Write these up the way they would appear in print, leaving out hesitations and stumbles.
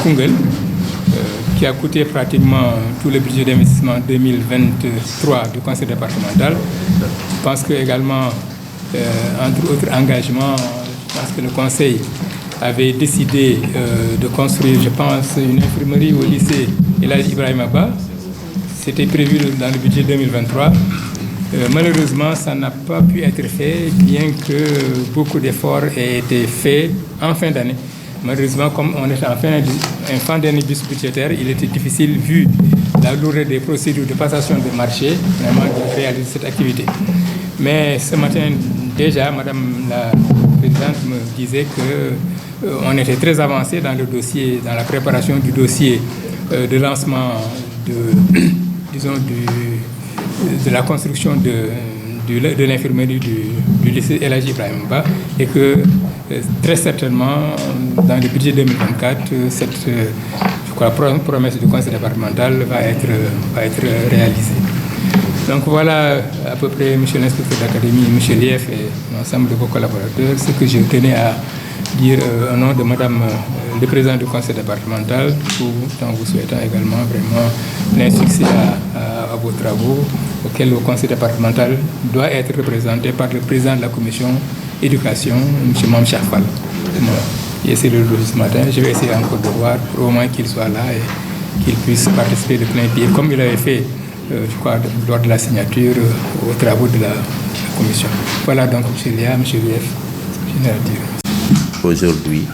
Koungheul, qui a coûté pratiquement tout le budget d'investissement 2023 du conseil départemental. Je pense que également, entre autres engagements, je pense que le conseil avait décidé de construire, je pense, une infirmerie au lycée El Hadji Ibrahima Ba. C'était prévu dans le budget 2023. Malheureusement, ça n'a pas pu être fait, bien que beaucoup d'efforts aient été faits en fin d'année. Malheureusement, comme on est en fin d'année budgétaire, il était difficile, vu la lourdeur des procédures de passation de marché, vraiment de réaliser cette activité. Mais ce matin, déjà, Madame la Présidente me disait qu'on était très avancé dans le dossier, dans la préparation du dossier de lancement de la construction de l'infirmerie du lycée El Hadji Ibrahima Ba, et que très certainement dans le budget 2024 cette promesse du conseil départemental va être réalisée. Donc voilà à peu près, monsieur l'inspecteur d'académie, monsieur Lief et l'ensemble de vos collaborateurs, ce que je tenais à dire au nom de madame le président du conseil départemental, tout en vous souhaitant également vraiment plein succès à vos travaux, auxquels le conseil départemental doit être représenté par le président de la commission éducation, M. Mam Chafal. J'ai essayé de le ce matin, je vais essayer encore de voir pour au moins qu'il soit là et qu'il puisse participer de plein pied, comme il avait fait, je crois, lors de la signature aux travaux de la commission. Voilà donc, M. Léa, M. Lief, je n'ai à dire. Aujourd'hui,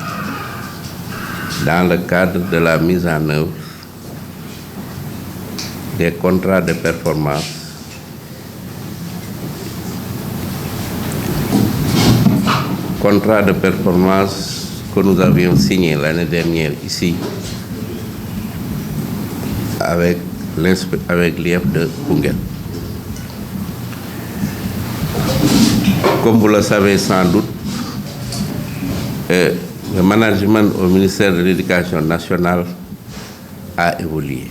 dans le cadre de la mise en œuvre des contrats de performance que nous avions signé l'année dernière ici avec l'IEF de Koungheul. Comme vous le savez sans doute, le management au ministère de l'Éducation nationale a évolué.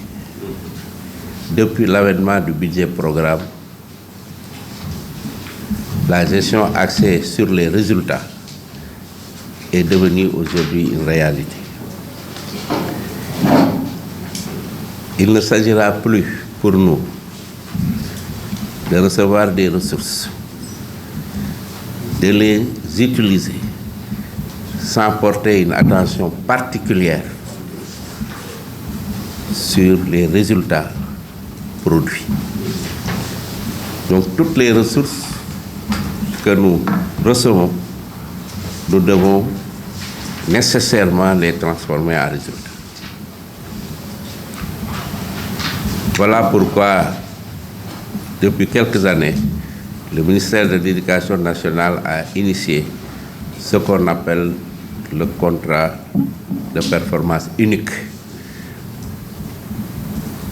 Depuis l'avènement du budget programme, la gestion axée sur les résultats est devenue aujourd'hui une réalité. Il ne s'agira plus pour nous de recevoir des ressources, de les utiliser sans porter une attention particulière sur les résultats produits. Donc toutes les ressources que nous recevons, nous devons nécessairement les transformer en résultats. Voilà pourquoi, depuis quelques années, le ministère de l'Éducation nationale a initié ce qu'on appelle le contrat de performance unique,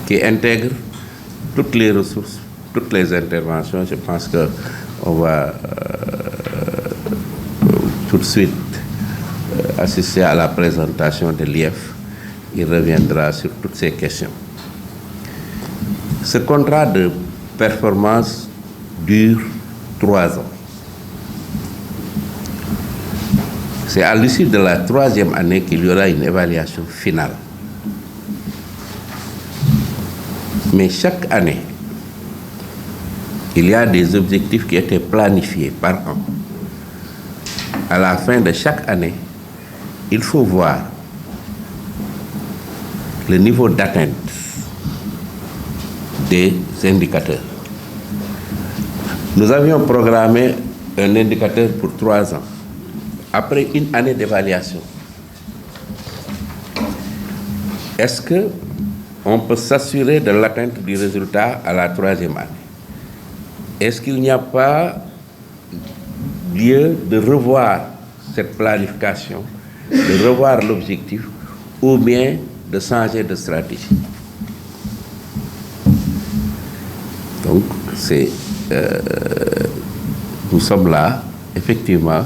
qui intègre toutes les ressources, toutes les interventions. Je pense qu'on va tout de suite assister à la présentation de l'IEF. Il reviendra sur toutes ces questions. Ce contrat de performance dure 3 ans. C'est à l'issue de la 3e année qu'il y aura une évaluation finale. Mais chaque année, il y a des objectifs qui étaient planifiés par an. À la fin de chaque année, il faut voir le niveau d'atteinte des indicateurs. Nous avions programmé un indicateur pour 3 ans. Après une année d'évaluation, est-ce qu'on peut s'assurer de l'atteinte du résultat à la 3e année? Est-ce qu'il n'y a pas lieu de revoir cette planification, de revoir l'objectif, ou bien de changer de stratégie? Donc, nous sommes là, effectivement,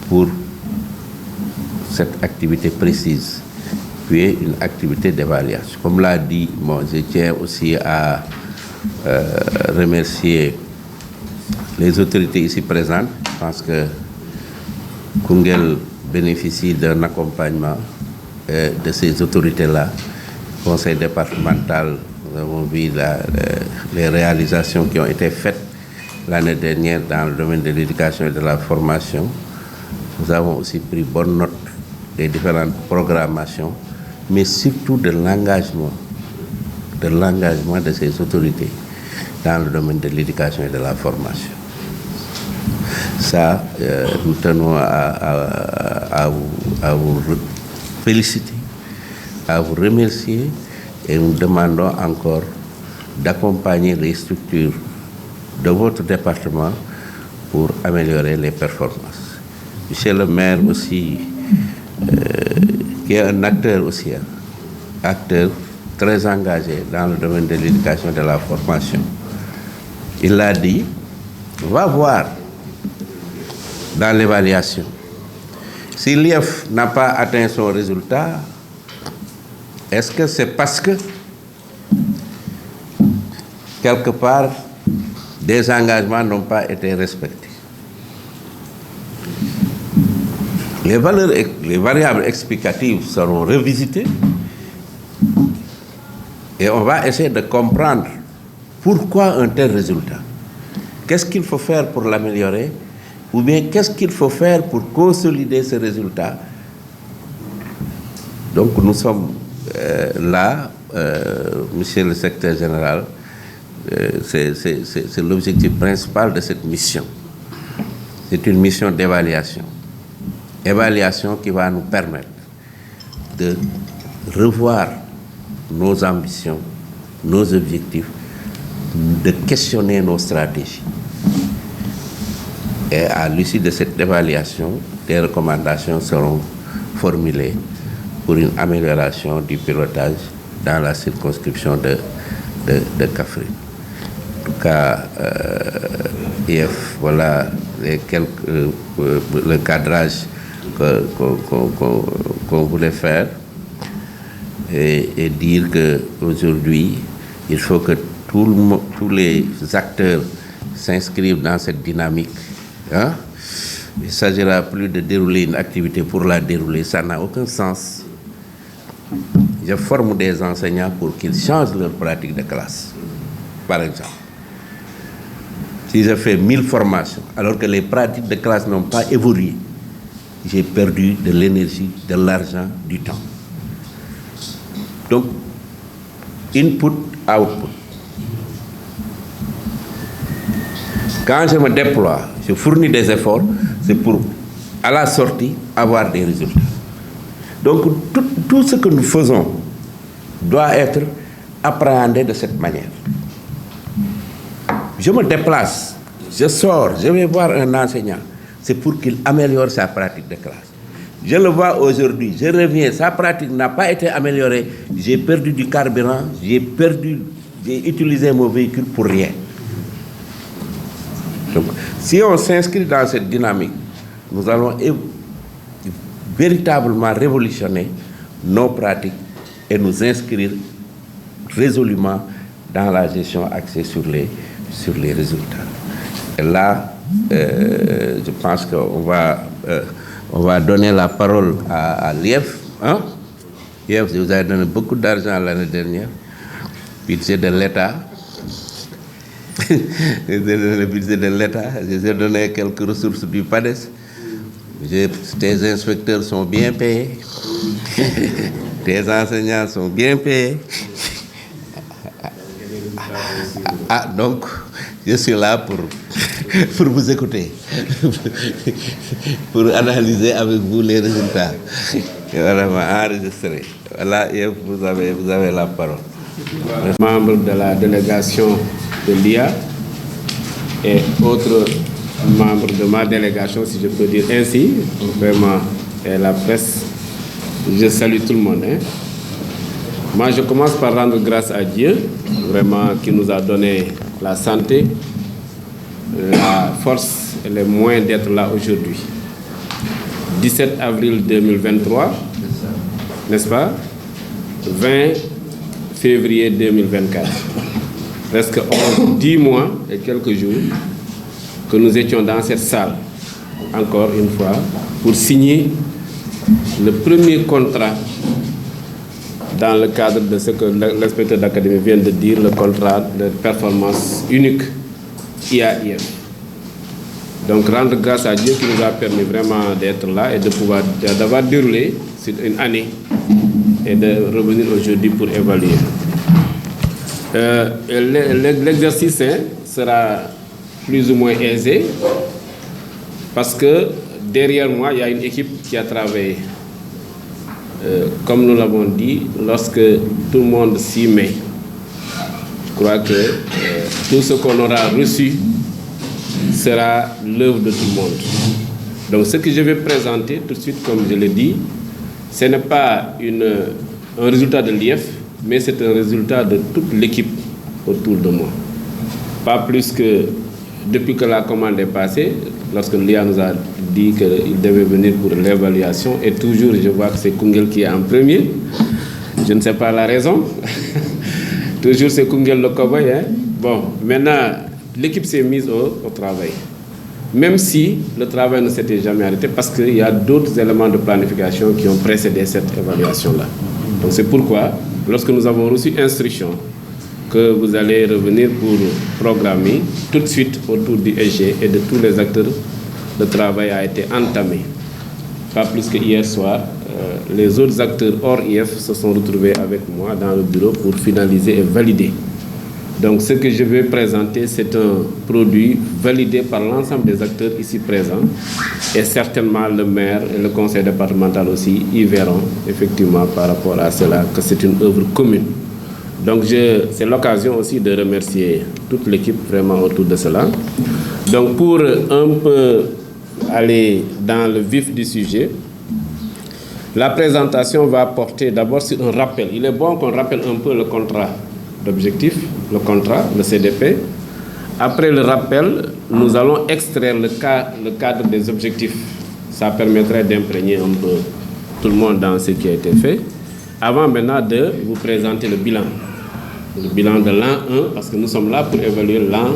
pour cette activité précise, puis une activité d'évaluation. Comme l'a dit, je tiens aussi à remercier les autorités ici présentes. Je pense que Koungheul bénéficie d'un accompagnement de ces autorités-là. Conseil départemental, nous avons vu les réalisations qui ont été faites l'année dernière dans le domaine de l'éducation et de la formation. Nous avons aussi pris bonne note des différentes programmations, mais surtout de l'engagement de ces autorités dans le domaine de l'éducation et de la formation. Ça, nous tenons à vous féliciter, à vous remercier, et nous demandons encore d'accompagner les structures de votre département pour améliorer les performances. Monsieur le maire aussi, qui est un acteur aussi, acteur très engagé dans le domaine de l'éducation et de la formation. Il l'a dit, on va voir dans l'évaluation. Si l'IEF n'a pas atteint son résultat, est-ce que c'est parce que, quelque part, des engagements n'ont pas été respectés? Les variables explicatives seront revisitées et on va essayer de comprendre pourquoi un tel résultat. Qu'est-ce qu'il faut faire pour l'améliorer? Ou bien qu'est-ce qu'il faut faire pour consolider ce résultat? Donc nous sommes là, monsieur le secrétaire général, c'est l'objectif principal de cette mission. C'est une mission d'évaluation. Évaluation qui va nous permettre de revoir nos ambitions, nos objectifs, de questionner nos stratégies. Et à l'issue de cette évaluation, des recommandations seront formulées pour une amélioration du pilotage dans la circonscription de Kaffrine. En tout cas, IEF, voilà le cadrage qu'on voulait faire, et dire qu'aujourd'hui, il faut que tous les acteurs s'inscrivent dans cette dynamique. Hein? Il ne s'agira plus de dérouler une activité pour la dérouler, ça n'a aucun sens. Je forme des enseignants pour qu'ils changent leur pratique de classe, par exemple. Si je fais 1000 formations, alors que les pratiques de classe n'ont pas évolué, j'ai perdu de l'énergie, de l'argent, du temps. Donc, input, output. Quand je me déploie, je fournis des efforts, c'est pour, à la sortie, avoir des résultats. Donc, tout ce que nous faisons doit être appréhendé de cette manière. Je me déplace, je sors, je vais voir un enseignant. C'est pour qu'il améliore sa pratique de classe. Je le vois aujourd'hui, je reviens, sa pratique n'a pas été améliorée. J'ai perdu du carburant, j'ai utilisé mon véhicule pour rien. Donc, si on s'inscrit dans cette dynamique, nous allons véritablement révolutionner nos pratiques et nous inscrire résolument dans la gestion axée sur les résultats. Et là, je pense qu'on va donner la parole à l'IEF. Hein? l'IEF, vous avez donné beaucoup d'argent l'année dernière, budget de l'État. Le budget de l'État, j'ai donné quelques ressources du PADES. Tes inspecteurs sont bien payés, tes enseignants sont bien payés. Ah, donc, je suis là pour vous écouter, pour analyser avec vous les résultats. Et vraiment enregistrer. Voilà, et vous avez la parole. Membre de la délégation de l'IA et autres membres de ma délégation, si je peux dire ainsi, vraiment, et la presse, je salue tout le monde. Hein. Moi, je commence par rendre grâce à Dieu, vraiment, qui nous a donné la santé, la force et les moyens d'être là aujourd'hui. 17 avril 2023, n'est-ce pas? 20 février 2024. Presque 10 mois et quelques jours que nous étions dans cette salle, encore une fois, pour signer le premier contrat dans le cadre de ce que l'inspecteur d'académie vient de dire, le contrat de performance unique IA-IF. Donc rendre grâce à Dieu qui nous a permis vraiment d'être là et d'avoir déroulé sur une année et de revenir aujourd'hui pour évaluer. L'exercice sera plus ou moins aisé parce que derrière moi, il y a une équipe qui a travaillé. Comme nous l'avons dit, lorsque tout le monde s'y met, je crois que tout ce qu'on aura reçu sera l'œuvre de tout le monde. Donc ce que je vais présenter tout de suite, comme je l'ai dit, ce n'est pas un résultat de l'IEF, mais c'est un résultat de toute l'équipe autour de moi. Pas plus que depuis que la commande est passée, lorsque l'IA nous a dit qu'il devait venir pour l'évaluation, et toujours je vois que c'est Koungheul qui est en premier. Je ne sais pas la raison. Toujours c'est Koungheul le cobaye. Hein? Bon, maintenant, l'équipe s'est mise au travail. Même si le travail ne s'était jamais arrêté, parce qu'il y a d'autres éléments de planification qui ont précédé cette évaluation-là. Donc c'est pourquoi, lorsque nous avons reçu instruction que vous allez revenir pour programmer, tout de suite autour du SG et de tous les acteurs, le travail a été entamé. Pas plus que hier soir, les autres acteurs hors IF se sont retrouvés avec moi dans le bureau pour finaliser et valider. Donc ce que je vais présenter, c'est un produit validé par l'ensemble des acteurs ici présents, et certainement le maire et le conseil départemental aussi y verront effectivement par rapport à cela que c'est une œuvre commune. Donc c'est l'occasion aussi de remercier toute l'équipe vraiment autour de cela. Donc pour un peu aller dans le vif du sujet, la présentation va porter d'abord sur un rappel. Il est bon qu'on rappelle un peu le contrat d'objectif, le contrat, le CDP. Après le rappel, nous allons extraire le cadre des objectifs. Ça permettrait d'imprégner un peu tout le monde dans ce qui a été fait. Avant maintenant de vous présenter le bilan de l'an 1, parce que nous sommes là pour évaluer l'an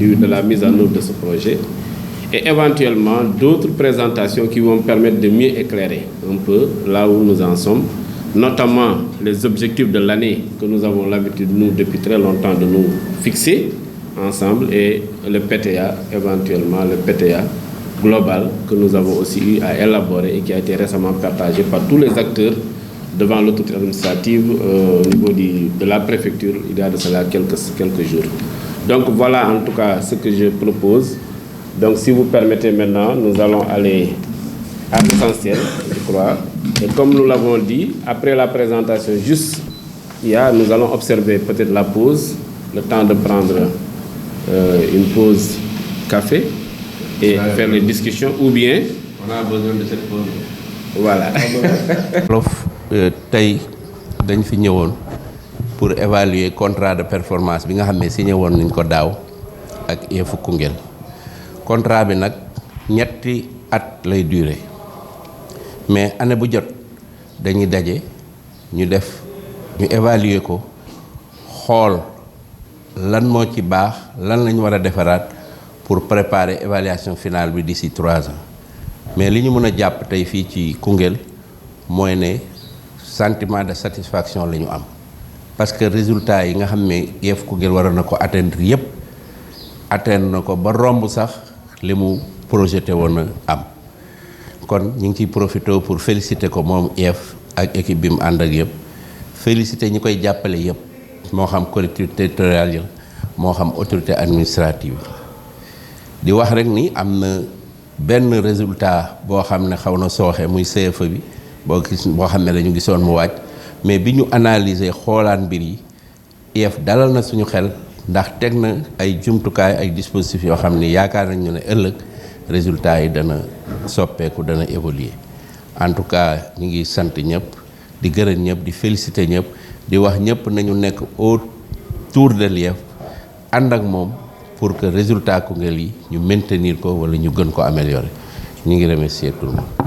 1 de la mise en œuvre de ce projet, et éventuellement d'autres présentations qui vont permettre de mieux éclairer un peu là où nous en sommes, notamment les objectifs de l'année que nous avons l'habitude, nous, depuis très longtemps, de nous fixer ensemble, et le PTA, éventuellement le PTA global que nous avons aussi eu à élaborer et qui a été récemment partagé par tous les acteurs devant l'autorité administrative au niveau de la préfecture il y a de cela quelques jours. Donc voilà en tout cas ce que je propose. Donc si vous permettez maintenant, nous allons aller à l'essentiel, je crois. Et comme nous l'avons dit, après la présentation, nous allons observer peut-être la pause, le temps de prendre une pause café et faire les discussions, ou bien... On a besoin de cette pause. Voilà. Tey dañ fi ñëwoon pour évaluer contrat de performance bi nga xam ne signé woon nañ ko daaw ak IEF Koungheul. Contrat bi nag 3 at lay durer, mais année bu jot dañuy daje ñu évaluer ko, xool lan moo ci baax, lan lañ war a defaraat pour préparer évaluation finale bi d'ici 3 ans. Mais li ñu mën a jàpp tey fii ci Koungheul mooy ne sentiment de satisfaction la ñu am, parce que résultat yi nga xam ne IEF Koungheul waroon na ko atteindre yépp atteindre na ko ba romb sax li mu projeté woon a am. Kon ñu ngi ciy profité pour féliciter ko moom IEF ak équipe bi mu ànd ak yëpp, féliciter ñi koy jàppale yëpp, moo xam collectivité territoriale yi, moo xam autorité administrative. Di wax rek ni am na benn résultat boo xam ne xaw na sooxe muy CFE bi boo xam ne dañu gisoon mu wàcc, mais bi ñu analyser xoolaan mbir yi, IEF dalal na suñu xel ndax teg na ay jumtukaay ay dispositifs yoo xam ne yaakaar nañu ne ëllëg résultat yi dana soppeeku, dana évoluer. En tout cas ñu ngi sant ñëpp, di gërëm ñëpp, di féliciter ñëpp, di wax ñëpp nañu nekk autour de l'IEF ànd ak moom pour que résultat Koungheul yi ñu maintenir ko wala ñu gën ko améliorer. Ñu ngi remercier tout le monde.